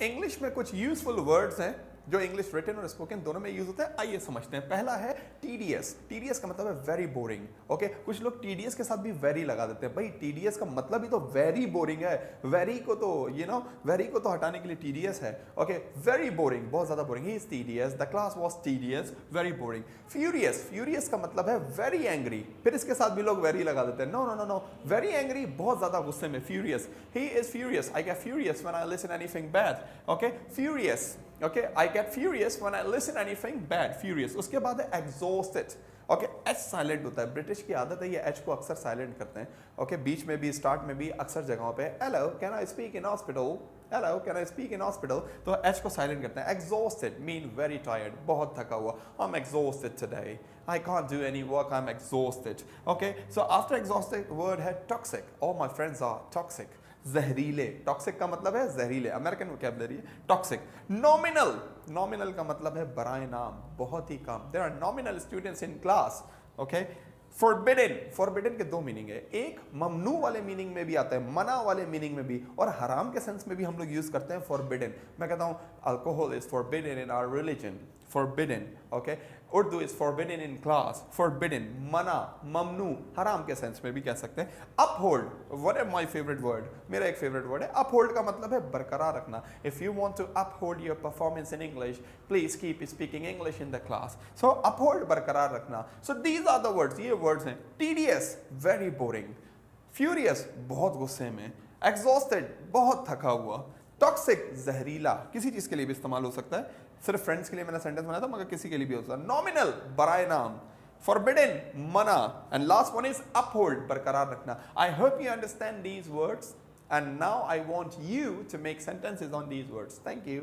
English में कुछ useful words हैं जो इंग्लिश रिटन और स्पोकन दोनों में यूज होते हैं। आइए समझते हैं। पहला है टीडीएस। टीडीएस का मतलब है वेरी बोरिंग। ओके, कुछ लोग टीडीएस के साथ भी वेरी लगा देते हैं। भाई टीडीएस का मतलब ही तो वेरी बोरिंग है। वेरी को तो वेरी को तो हटाने के लिए टीडीएस है। ओके, वेरी बोरिंग, बहुत ज्यादा boring. He is TDS, the class was TDS, very boring. Furious, furious का मतलब है वेरी एंग्री। फिर इसके साथ भी लोग वेरी लगा देते हैं। No no no no, very angry, बहुत ज्यादा गुस्से में। Furious, he is furious, I get furious when I listen anything bad. Okay, furious, okay, I get furious when I listen anything bad, furious. उसके बाद है एग्जॉस्टेड। ओके, एच साइलेंट होता है। British की आदत है ये एच को अक्सर साइलेंट करते हैं। ओके, बीच में भी, स्टार्ट में भी, अक्सर जगहों पे। Hello can I speak in hospital, hello can I speak in hospital, तो एच को साइलेंट करते हैं। एग्जॉस्टेड मीन वेरी टायर्ड, बहुत थका हुआ। I am exhausted today, I can't do any work, I am exhausted. Okay, so after exhausted word है toxic. All my friends are toxic, जहरीले। Toxic का मतलब है जहरीले, अमेरिकन वोकैबुलरी है टॉक्सिक। नॉमिनल, नॉमिनल का मतलब है बराए नाम, बहुत ही कम। There are nominal students in class. Okay, forbidden, forbidden के दो मीनिंग है। एक ममनू वाले मीनिंग में भी आता है, मना वाले मीनिंग में भी, और हराम के सेंस में भी हम लोग यूज करते हैं फॉरबिडन। मैं कहता हूं alcohol is forbidden in our religion, forbidden. Okay, Urdu is forbidden in class, forbidden, मना, ममनू, हराम के सेंस में भी कह सकते हैं। Uphold, one of my favourite word, मेरा एक फेवरेट वर्ड है। अपहोल्ड का मतलब है बरकरार रखना। If you want to uphold your performance in English, please keep speaking English in the class. So uphold, बरकरार रखना। So these are the words, ये वर्ड्स हैं। TDS, very boring. फ्यूरियस, बहुत गुस्से में। एग्जॉस्टेड, बहुत थका हुआ। टॉक्सिक, जहरीला, किसी चीज के लिए भी इस्तेमाल हो सकता है। सिर्फ फ्रेंड्स के लिए मैंने सेंटेंस बनाया था, मगर किसी के लिए भी हो सकता है। नॉमिनल, बराए नाम। फॉरबिडन, मना। And last one is uphold, बरकरार रखना। I hope you understand these words and now I want you to make sentences on these words. Thank you.